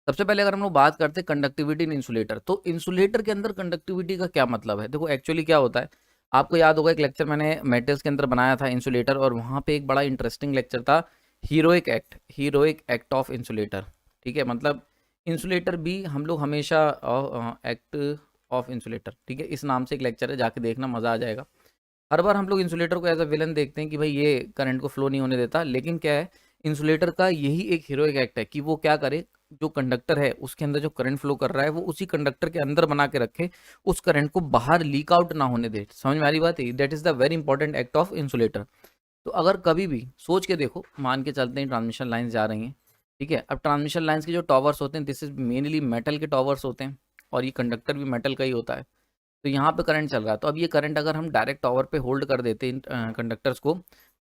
सबसे पहले अगर हम लोग बात करते हैं कंडक्टिविटी इन इंसुलेटर, तो इंसुलेटर के अंदर कंडक्टिविटी का क्या मतलब है? देखो एक्चुअली क्या होता है, आपको याद होगा एक लेक्चर मैंने मेटल्स के अंदर बनाया था इंसुलेटर, और वहाँ पे एक बड़ा इंटरेस्टिंग लेक्चर था, हीरोइक एक्ट ऑफ इंसुलेटर। ठीक है, मतलब इंसुलेटर भी हम लोग हमेशा एक्ट ऑफ इंसुलेटर, ठीक है, इस नाम से एक लेक्चर है, जाके देखना, मज़ा आ जाएगा। हर बार हम लोग इंसुलेटर को एज अ विलन देखते हैं कि भाई ये करंट को फ्लो नहीं होने देता, लेकिन क्या है, इंसुलेटर का यही एक हीरोइक एक्ट है कि वो क्या करे, जो कंडक्टर है उसके अंदर जो करंट फ्लो कर रहा है वो उसी कंडक्टर के अंदर बना के रखे, उस करंट को बाहर लीक आउट ना होने दे। समझ में आ रही बात है? That is the very important act of insulator. तो अगर कभी भी सोच के देखो, मान के चलते हैं ट्रांसमिशन लाइन जा रही हैं, ठीक है, अब ट्रांसमिशन लाइन्स के जो टॉवर्स होते हैं, दिस इज मेनली मेटल के टॉवर्स होते हैं, और ये कंडक्टर भी मेटल का ही होता है। तो यहाँ पे करंट चल रहा है, तो अब ये करंट अगर हम डायरेक्ट टॉवर पे होल्ड कर देते इन कंडक्टर्स को,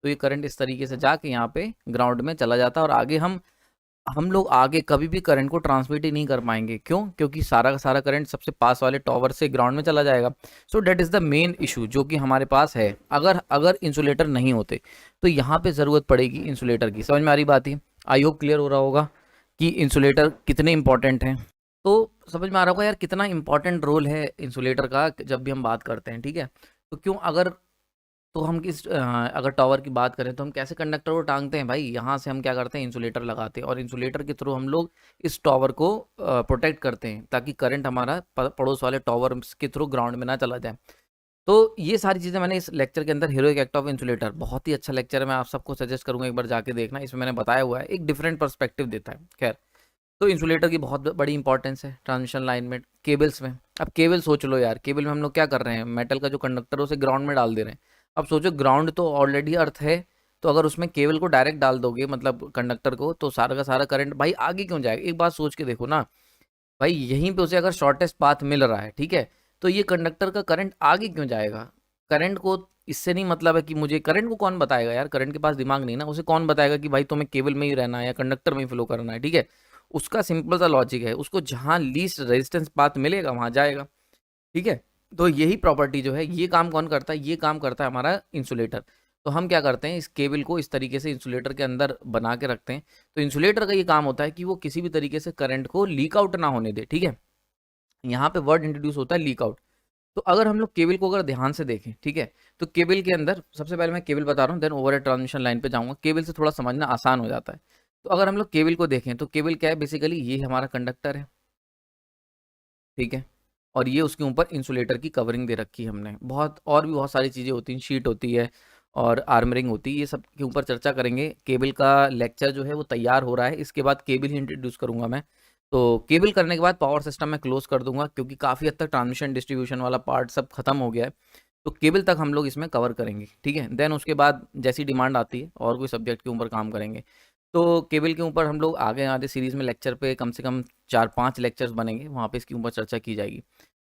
तो ये करंट इस तरीके से जाके यहाँ पे ग्राउंड में चला जाता है, और आगे हम लोग आगे कभी भी करंट को ट्रांसमिट ही नहीं कर पाएंगे। क्यों? क्योंकि सारा का सारा करंट सबसे पास वाले टॉवर से ग्राउंड में चला जाएगा। So that is the main issue जो कि हमारे पास है। अगर अगर इंसुलेटर नहीं होते तो यहाँ पे ज़रूरत पड़ेगी इंसुलेटर की। समझ में आ रही बात ही? आई होप क्लियर हो रहा होगा कि इंसुलेटर कितने इंपॉर्टेंट हैं। तो समझ में आ रहा होगा यार कितना इंपॉर्टेंट रोल है इंसुलेटर का जब भी हम बात करते हैं, ठीक है। तो क्यों, अगर तो हम अगर टावर की बात करें तो हम कैसे कंडक्टर को टांगते हैं भाई, यहाँ से हम क्या करते हैं, इंसुलेटर लगाते हैं, और इंसुलेटर के थ्रू हम लोग इस टावर को प्रोटेक्ट करते हैं, ताकि करंट हमारा पड़ोस वाले टावर के थ्रू ग्राउंड में ना चला जाए। तो ये सारी चीज़ें मैंने इस लेक्चर के अंदर, हीरोइक एक्ट ऑफ इंसुलेटर, बहुत ही अच्छा लेक्चर है, मैं आप सबको सजेस्ट करूंगा एक बार जाके देखना। इसमें मैंने बताया हुआ है, एक डिफरेंट पर्सपेक्टिव देता है। खैर, तो इंसुलेटर की बहुत बड़ी इंपॉर्टेंस है ट्रांसमिशन लाइन में, केबल्स में। अब केबल सोच लो यार, केबल में हम लोग क्या कर रहे हैं, मेटल का जो कंडक्टर है उसे ग्राउंड में डाल दे रहे हैं। अब सोचो, ग्राउंड तो ऑलरेडी अर्थ है, तो अगर उसमें केबल को डायरेक्ट डाल दोगे, मतलब कंडक्टर को, तो सारा का सारा करंट भाई आगे क्यों जाएगा? एक बात सोच के देखो ना भाई, यहीं पे उसे अगर शॉर्टेस्ट पाथ मिल रहा है, ठीक है, तो ये कंडक्टर का करंट आगे क्यों जाएगा? करंट को इससे नहीं मतलब है कि मुझे, करंट को कौन बताएगा यार, करंट के पास दिमाग नहीं ना, उसे कौन बताएगा कि भाई तुम्हें केबल में ही रहना है या कंडक्टर में ही फ्लो करना है, ठीक है। उसका सिंपल सा लॉजिक है, उसको जहां लीस्ट रेजिस्टेंस पाथ मिलेगा वहां जाएगा, ठीक है। तो यही प्रॉपर्टी जो है, ये काम कौन करता है, ये काम करता है हमारा इंसुलेटर। तो हम क्या करते हैं, इस केबल को इस तरीके से इंसुलेटर के अंदर बना के रखते हैं। तो इंसुलेटर का ये काम होता है कि वो किसी भी तरीके से करंट को लीक आउट ना होने दे, ठीक है। यहाँ पे वर्ड इंट्रोड्यूस होता है लीक आउट। तो अगर हम लोग केबल को अगर ध्यान से देखें, ठीक है, तो केबल के अंदर, सबसे पहले मैं केबल बता रहा हूँ, देन ओवर ट्रांसमिशन लाइन पे जाऊंगा, केबल से थोड़ा समझना आसान हो जाता है। तो अगर हम लोग केबल को देखें, तो केबल क्या है, बेसिकली ये हमारा कंडक्टर है, ठीक है, और ये उसके ऊपर इंसुलेटर की कवरिंग दे रखी है हमने। बहुत और भी बहुत सारी चीज़ें होती हैं, शीट होती है और आर्मरिंग होती है, ये सब के ऊपर चर्चा करेंगे। केबल का लेक्चर जो है वो तैयार हो रहा है, इसके बाद केबल ही इंट्रोड्यूस करूंगा मैं। तो केबल करने के बाद पावर सिस्टम में क्लोज कर दूंगा, क्योंकि काफ़ी हद तक ट्रांसमिशन डिस्ट्रीब्यूशन वाला पार्ट सब खत्म हो गया है। तो केबल तक हम लोग इसमें कवर करेंगे, ठीक है। देन उसके बाद जैसी डिमांड आती है और कोई सब्जेक्ट के ऊपर काम करेंगे। तो केबल के ऊपर हम लोग आगे आगे सीरीज़ में लेक्चर पे कम से कम 4-5 लेक्चर्स बनेंगे, वहाँ पे इसके ऊपर चर्चा की जाएगी।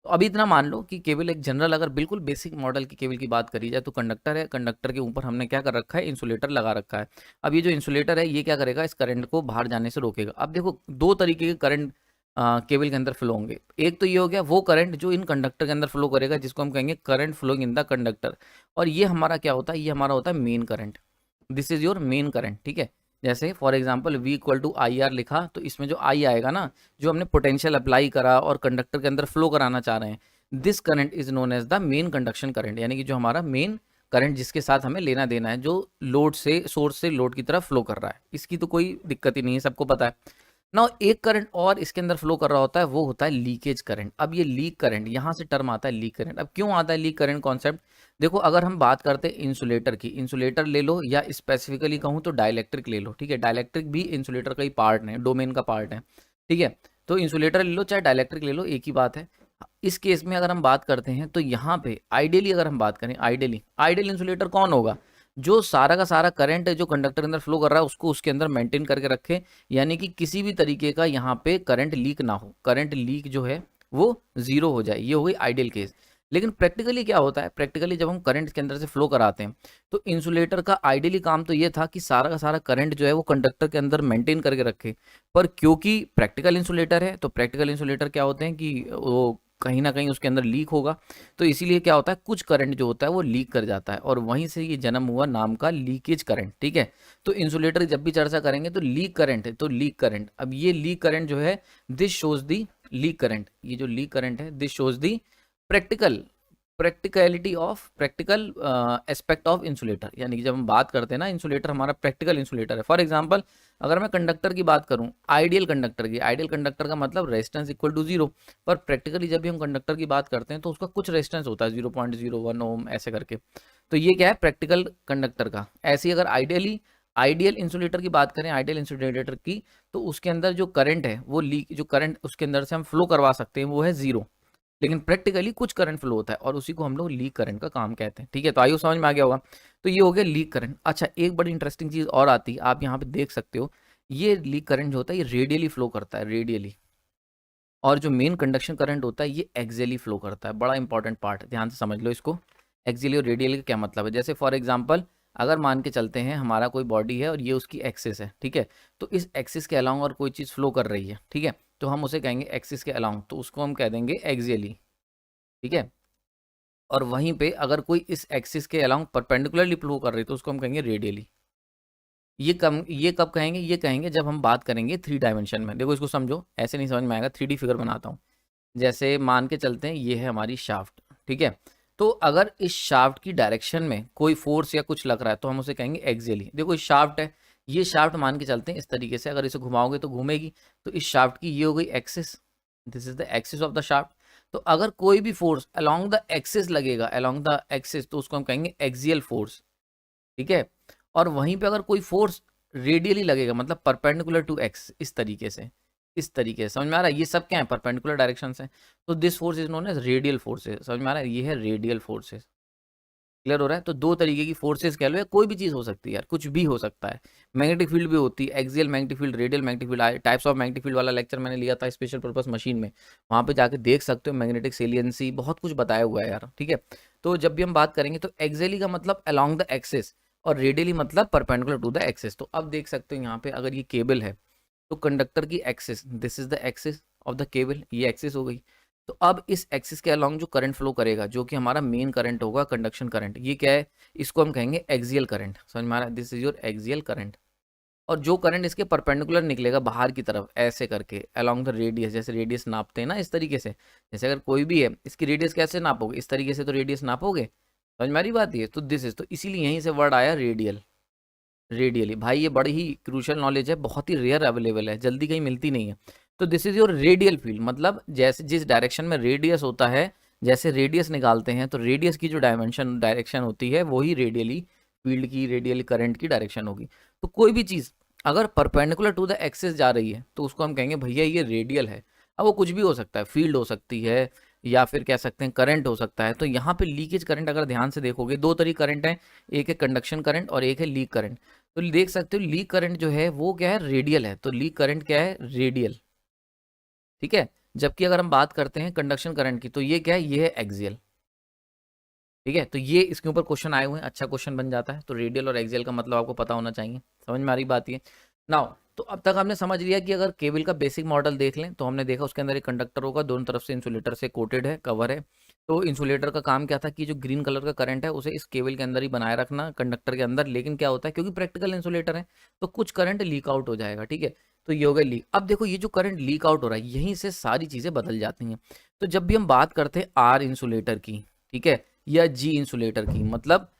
तो अभी इतना मान लो कि केबल एक जनरल, अगर बिल्कुल बेसिक मॉडल की केबल की बात करी जाए, तो कंडक्टर है, कंडक्टर के ऊपर हमने क्या कर रखा है, इंसुलेटर लगा रखा है। अब ये जो इंसुलेटर है, ये क्या करेगा, इस करंट को बाहर जाने से रोकेगा। अब देखो, दो तरीके के करंट केबल के अंदर फ्लो होंगे। एक तो ये हो गया वो करंट जो इन कंडक्टर के अंदर फ्लो करेगा, जिसको हम कहेंगे current flowing in the conductor. और ये हमारा क्या होता है, ये हमारा होता है main current. This is your main current, ठीक है। जैसे for example V equal to I R लिखा, तो इसमें जो I आएगा ना, जो हमने पोटेंशियल अप्लाई करा और कंडक्टर के अंदर फ्लो कराना चाह रहे हैं, this current is known as the main conduction current, यानी कि जो हमारा मेन करंट जिसके साथ हमें लेना देना है, जो लोड से, सोर्स से लोड की तरफ फ्लो कर रहा है, इसकी तो कोई दिक्कत ही नहीं है, सबको पता है ना। एक करंट और इसके अंदर फ्लो कर रहा होता है, वो होता है लीकेज करंट। अब ये लीक करंट, यहाँ से टर्म आता है लीक करंट। अब क्यों आता है लीक करंट कॉन्सेप्ट? देखो, अगर हम बात करते हैं इंसुलेटर की, इंसुलेटर ले लो, या स्पेसिफिकली कहूँ तो डाइलेक्ट्रिक ले लो, ठीक है। डाइलेक्ट्रिक भी इंसुलेटर का ही पार्ट है, डोमेन का पार्ट है, ठीक है। तो इंसुलेटर ले लो चाहे डाइलेक्ट्रिक ले लो, एक ही बात है। इस केस में अगर हम बात करते हैं, तो यहाँ पे आइडियली अगर हम बात करें, आइडियली आइडियल इंसुलेटर कौन होगा, जो सारा का सारा करंट जो कंडक्टर के अंदर फ्लो कर रहा है उसको उसके अंदर मेंटेन करके रखे, यानी कि किसी भी तरीके का यहाँ पे करंट लीक ना हो, करंट लीक जो है वो जीरो हो जाए, ये हो गई आइडियल केस। लेकिन प्रैक्टिकली क्या होता है, प्रैक्टिकली जब हम करंट के अंदर से फ्लो कराते हैं, तो इंसुलेटर का आइडियली काम तो ये था कि सारा का सारा करंट जो है वो कंडक्टर के अंदर मेंटेन करके रखे। पर क्योंकि प्रैक्टिकल इंसुलेटर है, तो प्रैक्टिकल इंसुलेटर क्या होते हैं कि वो कहीं ना कहीं उसके अंदर लीक होगा। तो इसीलिए क्या होता है, कुछ करंट जो होता है वो लीक कर जाता है और वहीं से ये जन्म हुआ नाम का लीकेज करंट। ठीक है, तो इंसुलेटर जब भी चर्चा करेंगे तो लीक करंट है, तो लीक करंट, अब ये लीक करंट जो है this shows the leak current, ये जो लीक करंट है this shows the practical aspect of insulator. यानी कि जब हम बात करते हैं ना, इंसुलेटर हमारा प्रैक्टिकल इंसुलेटर है। फॉर एग्जांपल अगर मैं कंडक्टर की बात करूं, आइडियल कंडक्टर का मतलब रेजिस्टेंस इक्वल टू जीरो, पर प्रैक्टिकली जब भी हम कंडक्टर की बात करते हैं तो उसका कुछ रेजिस्टेंस होता है 0.01 ओम ऐसे करके। तो ये क्या है, प्रैक्टिकल कंडक्टर का। ऐसे ही अगर आइडियल इंसुलेटर की बात करें, आइडियल इंसुलेटर की, तो उसके अंदर जो करंट है वो जो करंट उसके अंदर से हम फ्लो करवा सकते हैं वो है जीरो, लेकिन प्रैक्टिकली कुछ करंट फ्लो होता है और उसी को हम लोग लीक करंट का काम कहते हैं। ठीक है, तो आइए समझ में आ गया होगा। तो ये हो गया लीक करंट। अच्छा, एक बड़ी इंटरेस्टिंग चीज और आती है, आप यहाँ पे देख सकते हो, ये लीक करंट जो होता है ये रेडियली फ्लो करता है, रेडियली, और जो मेन कंडक्शन करंट होता है ये एक्सियली फ्लो करता है। बड़ा इंपॉर्टेंट पार्ट है, ध्यान से समझ लो इसको। एक्सियली और रेडियली का क्या मतलब है, जैसे फॉर एग्जांपल अगर मान के चलते हैं हमारा कोई बॉडी है और ये उसकी एक्सिस है, ठीक है, तो इस एक्सिस के अलाउंग और कोई चीज़ फ्लो कर रही है, ठीक है, तो हम उसे कहेंगे एक्सिस के अलाउंग, तो उसको हम कह देंगे एक्सियली। ठीक है, और वहीं पे अगर कोई इस एक्सिस के अलाउंग परपेंडिकुलरली फ्लो कर रही है तो उसको हम कहेंगे रेडियली। ये कब कहेंगे, ये कहेंगे जब हम बात करेंगे 3 डायमेंशन में। देखो इसको समझो, ऐसे नहीं समझ में आएगा, 3D फिगर बनाता हूँ। जैसे मान के चलते हैं ये है हमारी शाफ्ट, ठीक है, तो अगर इस शाफ्ट की डायरेक्शन में कोई फोर्स या कुछ लग रहा है तो हम उसे कहेंगे एक्सियली। देखो इस शाफ्ट है, ये शाफ्ट मान के चलते हैं इस तरीके से, अगर इसे घुमाओगे तो घूमेगी, तो इस शाफ्ट की ये हो गई axis, this is the axis of the shaft. तो अगर कोई भी फोर्स अलोंग द एक्सिस लगेगा, अलोंग द एक्सिस, तो उसको हम कहेंगे एक्सियल फोर्स। ठीक है, और वहीं पे अगर कोई फोर्स रेडियली लगेगा, मतलब परपेंडिकुलर टू एक्स, इस तरीके से समझ में आ रहा है, ये सब क्या है, परपेंडिकुलर डायरेक्शन है, तो this force is known as radial forces. समझ में आ रहा है, ये है रेडियल फोर्सेस। क्लियर हो रहा है, तो दो तरीके की फोर्सेस कह लो, या कोई भी चीज हो सकती है यार, कुछ भी हो सकता है। मैग्नेटिक फील्ड भी होती है, axial magnetic field, radial magnetic field, types of magnetic field वाला लेक्चर मैंने लिया था स्पेशल पर्पस मशीन में, वहां पे जाके देख सकते हो, मैग्नेटिक सेलियंसी बहुत कुछ बताया हुआ है यार। ठीक है, तो जब भी हम बात करेंगे तो एक्सियली का मतलब अलोंग द एक्सिस और रेडियली मतलब परपेंडिकुलर टू द एक्सिस। तो अब देख सकते हो यहाँ पे अगर ये केबल है तो कंडक्टर की axis, this is the axis of the cable, ये एक्सिस हो गई। तो अब इस एक्सिस के अलोंग जो करंट फ्लो करेगा, जो कि हमारा मेन करंट होगा, कंडक्शन करंट, ये क्या है, इसको हम कहेंगे एक्सियल करंट। समझ में आ रहा है, this is your axial current. और जो करंट इसके परपेंडिकुलर निकलेगा बाहर की तरफ ऐसे करके अलोंग द रेडियस, जैसे रेडियस नापते हैं ना इस तरीके से, जैसे अगर कोई भी है इसकी रेडियस कैसे नापोगे, इस तरीके से तो रेडियस नापोगे। समझ में आ रही बात, ये तो दिस इज, तो इसीलिए यहीं से वर्ड आया रेडियल, रेडियली। भाई ये बड़ी ही क्रूशियल नॉलेज है, बहुत ही रेयर अवेलेबल है, जल्दी कहीं मिलती नहीं है। तो this is your radial field, मतलब जैसे जिस डायरेक्शन में रेडियस होता है, जैसे रेडियस निकालते हैं तो रेडियस की जो डायरेक्शन होती है वही रेडियली फील्ड की, रेडियल करंट की डायरेक्शन होगी। तो कोई भी चीज़ अगर परपेंडिकुलर टू द एक्सिस जा रही है तो उसको हम कहेंगे भैया ये रेडियल है। अब वो कुछ भी हो सकता है, फील्ड हो सकती है या फिर कह सकते हैं करंट हो सकता है। तो यहाँ पे लीकेज करंट अगर ध्यान से देखोगे, दो तरीके करंट है, एक है कंडक्शन करंट और एक है लीक करंट। तो देख सकते हो लीक करंट जो है वो क्या है, रेडियल है, तो लीक करंट क्या है, रेडियल। ठीक है, जबकि अगर हम बात करते हैं कंडक्शन करंट की तो ये क्या है, ये है एक्सियल। ठीक है, तो ये इसके ऊपर क्वेश्चन आए हुए हैं, अच्छा क्वेश्चन बन जाता है। तो रेडियल और एक्सियल का मतलब आपको पता होना चाहिए। समझ में आ रही बात ये नाउ। तो अब तक हमने समझ लिया कि अगर केबल का बेसिक मॉडल देख लें तो हमने देखा उसके अंदर एक कंडक्टर होगा, दोनों तरफ से इंसुलेटर से कोटेड है, कवर है। तो इंसुलेटर का काम क्या था कि जो ग्रीन कलर का करंट है उसे इस केबल के अंदर ही बनाए रखना, कंडक्टर के अंदर। लेकिन क्या होता है, क्योंकि प्रैक्टिकल इंसुलेटर है तो कुछ करंट लीक आउट हो जाएगा। ठीक है, तो ये हो गया लीक। अब देखो ये जो करंट लीक आउट हो रहा है यहीं से सारी चीजें बदल जाती हैं। तो जब भी हम बात करते हैं आर इंसुलेटर की, ठीक है, या जी इंसुलेटर की, मतलब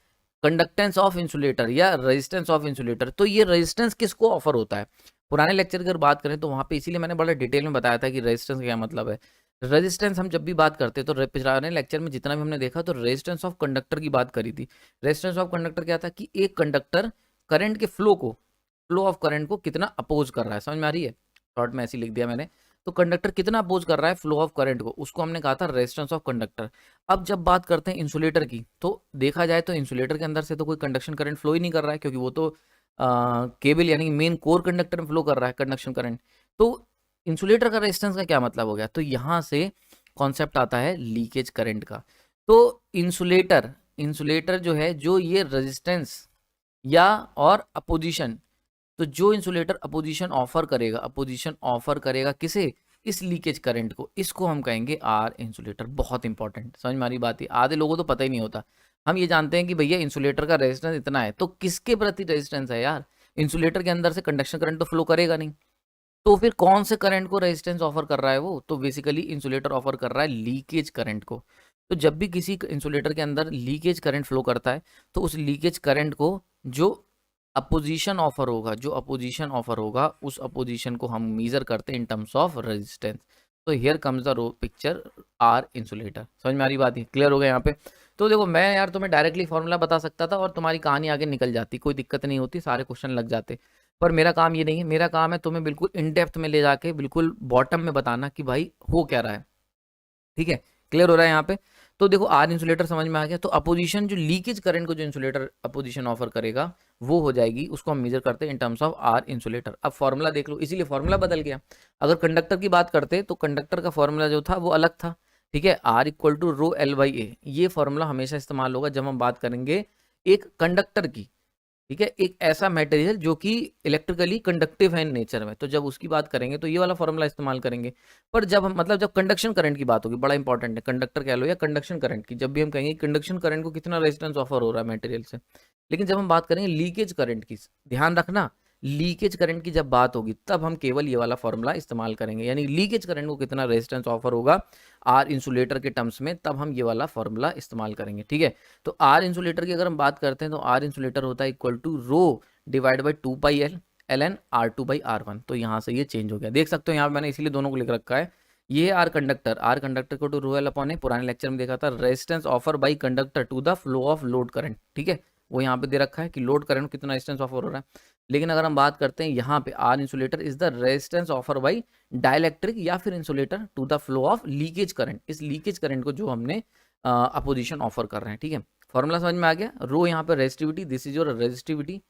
कंडक्टेंस ऑफ इंसुलेटर या रेजिस्टेंस ऑफ इंसुलेटर, तो ये रेजिस्टेंस किसको ऑफर होता है। पुराने लेक्चर की अगर बात करें तो वहां पे इसीलिए मैंने बड़ा डिटेल में बताया था कि रेजिस्टेंस का क्या मतलब है। रेजिस्टेंस हम जब भी बात करते हैं तो पिछले लेक्चर में जितना भी हमने देखा तो रेजिस्टेंस ऑफ कंडक्टर की बात करी थी। रेजिस्टेंस ऑफ कंडक्टर क्या था कि एक कंडक्टर करंट के फ्लो ऑफ करंट को कितना अपोज कर रहा है। समझ में आ रही है, शॉर्ट में ऐसे लिख दिया मैंने। तो कंडक्टर कितना अपोज कर रहा है फ्लो ऑफ करंट को, उसको हमने कहा था रेजिस्टेंस ऑफ कंडक्टर। अब जब बात करते हैं इंसुलेटर की तो देखा जाए तो इंसुलेटर के अंदर से तो कोई कंडक्शन करंट फ्लो ही नहीं कर रहा है, क्योंकि वो तो केबल यानी मेन कोर कंडक्टर में फ्लो कर रहा है कंडक्शन करंट। तो इंसुलेटर का रेजिस्टेंस का क्या मतलब हो गया, तो यहाँ से कॉन्सेप्ट आता है लीकेज करंट का। तो इंसुलेटर जो है, जो ये रेजिस्टेंस या और अपोजिशन, तो जो इंसुलेटर अपोजिशन ऑफर करेगा किसे, इस लीकेज करंट को, इसको हम कहेंगे आर इंसुलेटर। बहुत इंपॉर्टेंट, समझ में आ रही बात है। आधे लोगों तो पता ही नहीं होता, हम ये जानते हैं कि भैया इंसुलेटर का रेजिस्टेंस इतना है, तो किसके प्रति रेजिस्टेंस है यार? इंसुलेटर के अंदर से कंडक्शन करंट तो फ्लो करेगा नहीं, तो फिर कौन से करंट को रेजिस्टेंस ऑफर कर रहा है वो? तो बेसिकली इंसुलेटर ऑफर कर रहा है लीकेज करंट को। तो जब भी किसी इंसुलेटर के अंदर लीकेज करंट फ्लो करता है, तो उस लीकेज करंट को जो अपोजिशन ऑफर होगा, जो अपोजिशन ऑफर होगा, उस अपोजिशन को हम मेजर करते हैं इन टर्म्स ऑफ रेजिस्टेंस। तो here comes the rho picture R insulator. समझ में आ रही बात है? क्लियर हो गया यहाँ पे? तो देखो मैं यार तुम्हें डायरेक्टली फॉर्मूला बता सकता था और तुम्हारी कहानी आगे निकल जाती, कोई दिक्कत नहीं होती, सारे क्वेश्चन लग जाते। पर मेरा काम ये नहीं है, मेरा काम है तुम्हें बिल्कुल इन डेप्थ में ले जाके बिल्कुल बॉटम में बताना कि भाई हो क्या रहा है। ठीक है, क्लियर हो रहा है यहाँ पे? तो देखो आर इंसुलेटर समझ में आ गया। तो अपोजिशन, जो लीकेज करंट को जो इंसुलेटर अपोजिशन ऑफर करेगा वो हो जाएगी, उसको हम मेजर करते हैं in terms of R insulator. अब फॉर्मूला देख लो, इसीलिए फॉर्मूला बदल गया। अगर कंडक्टर की बात करते तो कंडक्टर का फॉर्मूला जो था वो अलग था। ठीक है, R equal to rho L by A, ये फॉर्मूला हमेशा इस्तेमाल होगा जब हम बात करेंगे एक कंडक्टर की। ठीक है, एक ऐसा मटेरियल जो कि इलेक्ट्रिकली कंडक्टिव है इन नेचर में, तो जब उसकी बात करेंगे तो ये वाला फॉर्मूला इस्तेमाल करेंगे। पर जब हम मतलब जब कंडक्शन करंट की बात होगी, बड़ा इंपॉर्टेंट है, कंडक्टर कह लो या कंडक्शन करंट की, जब भी हम कहेंगे कंडक्शन करंट को कितना रेजिस्टेंस ऑफर हो रहा है मटेरियल से। लेकिन जब हम बात करेंगे लीकेज करंट की, ध्यान रखना, लीकेज करंट की जब बात होगी तब हम केवल ये वाला फॉर्मूला इस्तेमाल करेंगे, यानी लीकेज करंट को कितना रेजिस्टेंस ऑफर होगा आर इंसुलेटर के टर्म्स में, तब हम ये वाला फॉर्मूला इस्तेमाल करेंगे। ठीक है, तो आर इंसुलेटर की अगर हम बात करते हैं तो आर इंसुलेटर होता है equal to rho divide by 2 pi L L N R two by R one. तो यहाँ से ये चेंज हो गया, देख सकते हो यहाँ पे मैंने इसीलिए दोनों को लिख रखा है। ये आर कंडक्टर, आर कंडक्टर को टू रो एल अपॉन है, पुराने लेक्चर में देखा था, resistance offer by conductor to the flow of load current. ठीक है, वो यहाँ पे दे रखा है कि लोड करंट कितना रेजिस्टेंस ऑफर हो रहा है। लेकिन अगर हम बात करते हैं यहाँ पे R insulator is the resistance offer by dielectric या फिर insulator to the flow of leakage current, इस लीकेज करंट को जो हमने अपोजिशन ऑफर कर रहे हैं। ठीक है, फॉर्मूला समझ में आ गया। रो यहाँ पे resistivity, this is your resistivity,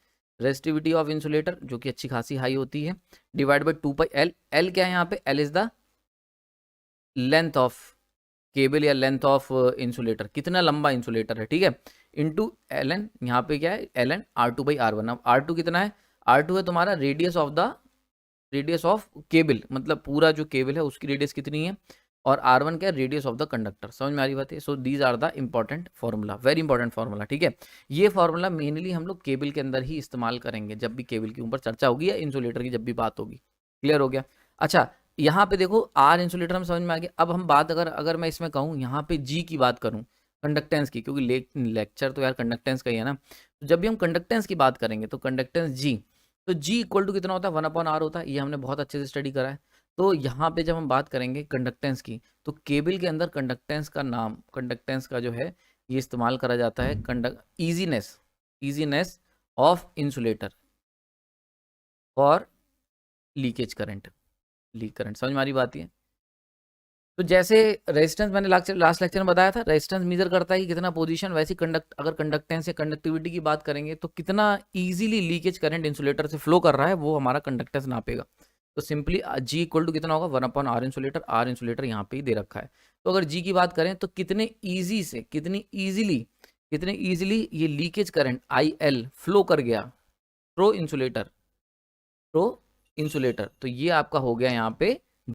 resistivity of insulator जो कि अच्छी खासी हाई होती है, divide by 2 pi L. L क्या है यहाँ पे? L is the length of cable या लेंथ ऑफ इंसुलेटर, कितना लंबा इंसुलेटर है। ठीक है, इनटू एल एन, यहाँ पे क्या है? L N R two by R one. अब आर टू कितना है? आर टू है तुम्हारा रेडियस ऑफ केबल, मतलब पूरा जो केबल है उसकी रेडियस कितनी है, और आर वन क्या है? Radius of the conductor. समझ में आ रही बात है? So these are the important formula, very important formula. ठीक है, ये फॉर्मूला मेनली हम लोग केबल के अंदर ही इस्तेमाल करेंगे जब भी केबल के ऊपर चर्चा होगी या इंसुलेटर की जब भी बात होगी। क्लियर हो गया? अच्छा, यहाँ पे देखो आर इंसुलेटर हम समझ में आ गया। अब हम बात अगर मैं इसमें कहूँ यहाँ पे जी की बात करूँ, कंडक्टेंस की, क्योंकि लेक्चर तो यार कंडक्टेंस का ही है ना, तो जब भी हम कंडक्टेंस की बात करेंगे तो कंडक्टेंस जी, तो जी इक्वल टू कितना होता है? 1 अपॉन आर होता है, ये हमने बहुत अच्छे से स्टडी करा है। तो यहाँ पे जब हम बात करेंगे कंडक्टेंस की, तो केबल के अंदर कंडक्टेंस का नाम, कंडक्टेंस का जो है ये इस्तेमाल करा जाता है easiness of insulator for leakage current, leak current. समझ में आ रही बात है? तो जैसे रेजिस्टेंस मैंने लास्ट लेक्चर में बताया था, रेजिस्टेंस मेजर करता है कि कितना पोजीशन, वैसे अगर कंडक्टेंस या कंडक्टिविटी की बात करेंगे तो कितना इजीली लीकेज करंट इंसुलेटर से फ्लो कर रहा है वो हमारा कंडक्टेंस नापेगा। तो सिंपली जी इक्वल टू कितना होगा? 1 upon R insulator, R insulator यहाँ पे ही दे रखा है। तो अगर जी की बात करें तो कितने ईजिली ये leakage current I L flow कर गया थ्रो इंसुलेटर, तो ये आपका हो गया यहाँ पे